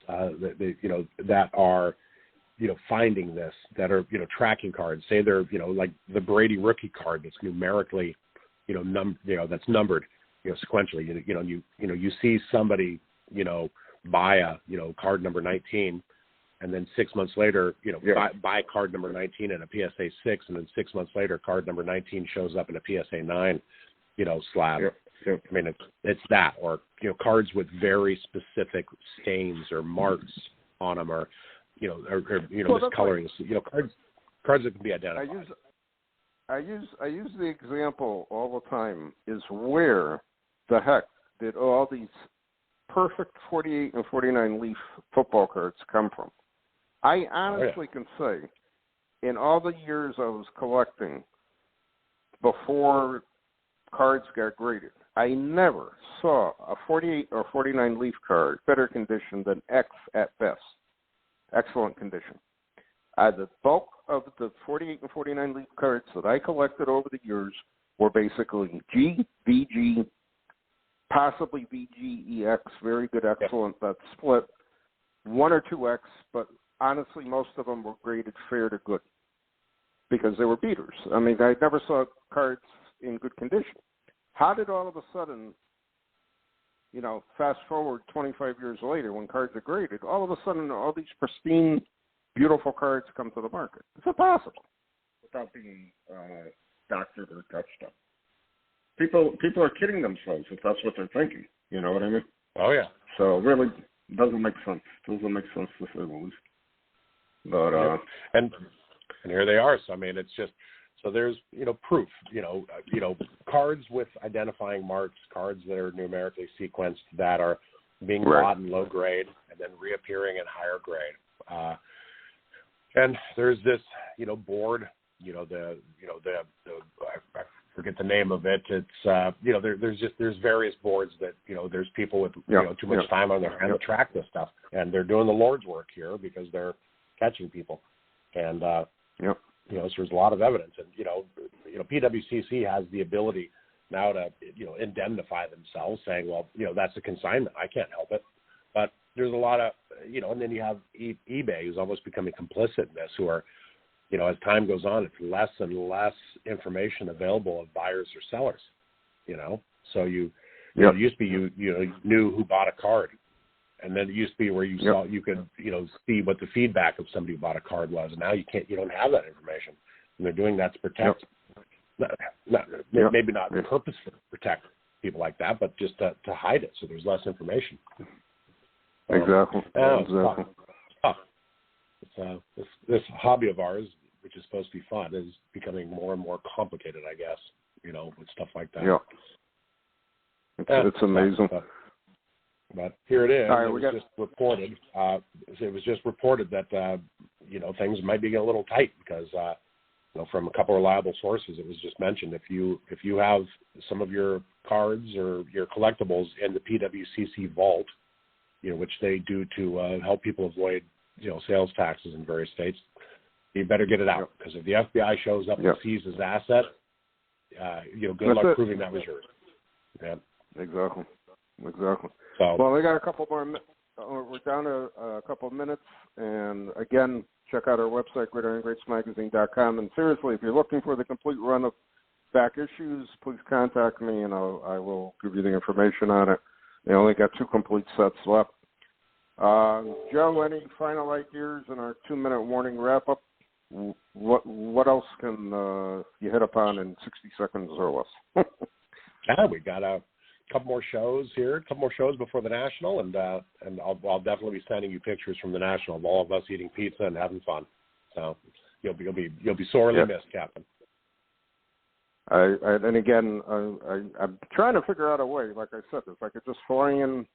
that are finding this, that are, tracking cards. Say they're, like the Brady rookie card that's numerically, that's numbered, sequentially. You see somebody, buy a, card number 19, and then 6 months later, buy card number 19 in a PSA 6, and then 6 months later, card number 19 shows up in a PSA 9, slab. I mean, it's that, or cards with very specific stains or marks on them, or miscoloring. Cards that can be identified. I use the example all the time. Is where the heck did all these perfect 48 and 49 leaf football cards come from? I honestly can say, in all the years I was collecting before cards got graded, I never saw a 48 or 49 leaf card better condition than X at best. Excellent condition. The bulk of the 48 and 49 leaf cards that I collected over the years were basically G, VG, possibly VG, EX, very good, excellent, that split, 1 or 2X, but honestly most of them were graded fair to good because they were beaters. I mean, I never saw cards in good condition. How did all of a sudden, fast forward 25 years later when cards are graded, all of a sudden all these pristine, beautiful cards come to the market? It's impossible. Without being doctored or touched up. People are kidding themselves if that's what they're thinking. You know what I mean? Oh, yeah. So really, it doesn't make sense. It doesn't make sense to say the least. But, and here they are. So, I mean, it's just, so there's, proof, cards with identifying marks, cards that are numerically sequenced that are being bought in low grade and then reappearing in higher grade. And there's this, board, I forget the name of it. It's, there's various boards that, there's people with, too much time on their hand to track this stuff. And they're doing the Lord's work here because they're catching people. And, so there's a lot of evidence. And, PWCC has the ability now to, indemnify themselves, saying, well, that's a consignment. I can't help it. But there's a lot of, and then you have eBay, who's almost becoming complicit in this, who are, as time goes on, it's less and less information available of buyers or sellers, So it used to be you knew who bought a card. And then it used to be where you saw, you could, see what the feedback of somebody who bought a card was. And now you don't have that information. And they're doing that to protect, maybe not purposefully protect people like that, but just to hide it so there's less information. Exactly. This hobby of ours, which is supposed to be fun, is becoming more and more complicated, I guess, with stuff like that. Yeah. It's amazing. But here it is. Right, it was just reported that, things might be getting a little tight because, from a couple of reliable sources, it was just mentioned if you have some of your cards or your collectibles in the PWCC vault, which they do to help people avoid, sales taxes in various states, you better get it out because if the FBI shows up and seizes asset, good luck proving that was yours. Yeah. Exactly. So, well, we got a couple more. We're down to a couple of minutes, and again, check out our website, gridirongreatsmagazine.com. And seriously, if you're looking for the complete run of back issues, please contact me, and I will give you the information on it. They only got 2 complete sets left. Joe, any final ideas in our 2-minute warning wrap-up? What else can you hit upon in 60 seconds or less? We got a couple more shows here, a couple more shows before the National, and I'll definitely be sending you pictures from the National of all of us eating pizza and having fun. So you'll be sorely missed, Captain. And again, I'm trying to figure out a way. Like I said, if I could just fly in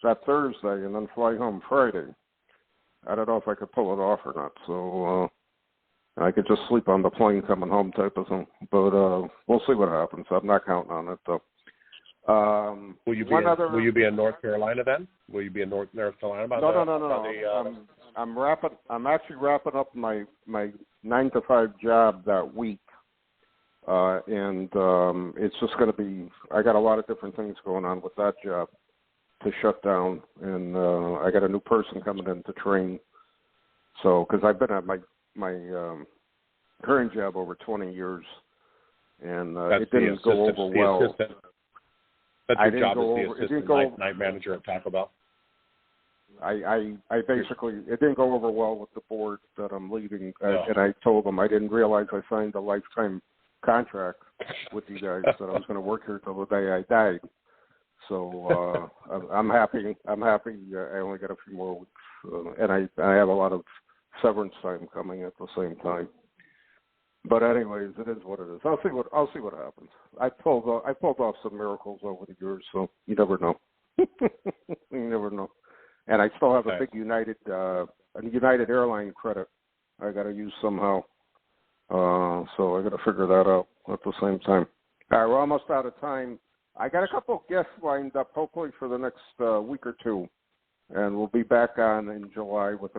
that Thursday and then fly home Friday, I don't know if I could pull it off or not. So I could just sleep on the plane coming home type of thing. But we'll see what happens. I'm not counting on it though. Will you be in North Carolina then? Will you be in North Carolina? No. I'm actually wrapping up my 9-to-5 job that week, and it's just going to be. I got a lot of different things going on with that job to shut down, and I got a new person coming in to train. So, because I've been at my current job over 20 years, and it didn't go over well. That's your job as the assistant night manager at Taco Bell? I basically, it didn't go over well with the board that I'm leaving, and I told them I didn't realize I signed a lifetime contract with you guys that I was going to work here till the day I died. So I'm happy. I only got a few more weeks, and I have a lot of severance time coming at the same time. But anyways, it is what it is. I'll see what happens. I pulled off some miracles over the years, so you never know. You never know. And I still have a big United airline credit I got to use somehow. So I got to figure that out at the same time. All right, we're almost out of time. I got a couple of guests lined up, hopefully for the next week or two, and we'll be back on in July with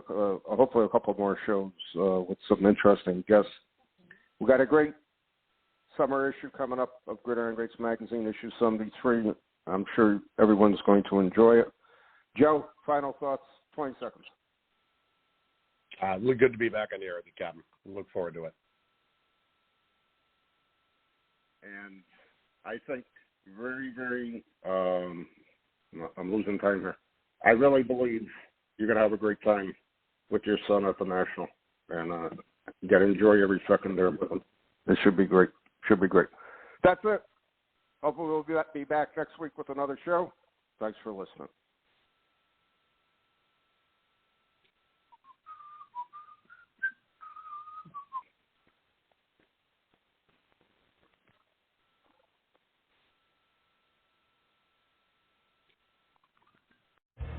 hopefully a couple more shows with some interesting guests. We got a great summer issue coming up of Gridiron Greats magazine, issue 73. I'm sure everyone's going to enjoy it. Joe, final thoughts, 20 seconds. Look good to be back on the air, Captain. Look forward to it. And I think very, very, I'm losing time here. I really believe you're going to have a great time with your son at the National. And you got to enjoy every second there with him. It should be great. That's it. Hopefully we'll be back next week with another show. Thanks for listening.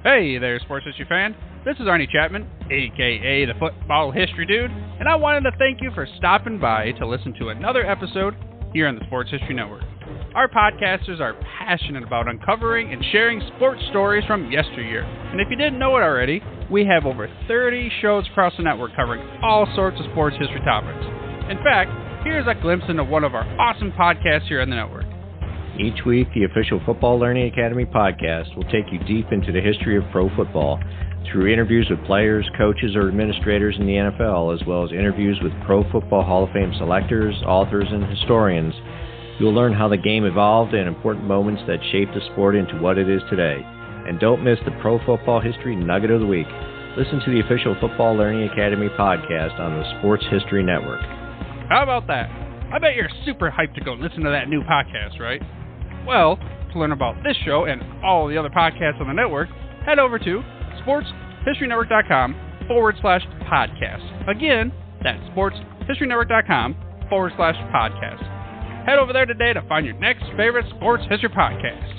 Hey there, sports history fan. This is Arnie Chapman, a.k.a. the Football History Dude, and I wanted to thank you for stopping by to listen to another episode here on the Sports History Network. Our podcasters are passionate about uncovering and sharing sports stories from yesteryear. And if you didn't know it already, we have over 30 shows across the network covering all sorts of sports history topics. In fact, here's a glimpse into one of our awesome podcasts here on the network. Each week, the official Football Learning Academy podcast will take you deep into the history of pro football through interviews with players, coaches, or administrators in the NFL, as well as interviews with Pro Football Hall of Fame selectors, authors, and historians. You'll learn how the game evolved and important moments that shaped the sport into what it is today. And don't miss the Pro Football History Nugget of the Week. Listen to the official Football Learning Academy podcast on the Sports History Network. How about that? I bet you're super hyped to go listen to that new podcast, right? Well, to learn about this show and all the other podcasts on the network, head over to sportshistorynetwork.com/podcast. Again, that's sportshistorynetwork.com/podcast. Head over there today to find your next favorite sports history podcast.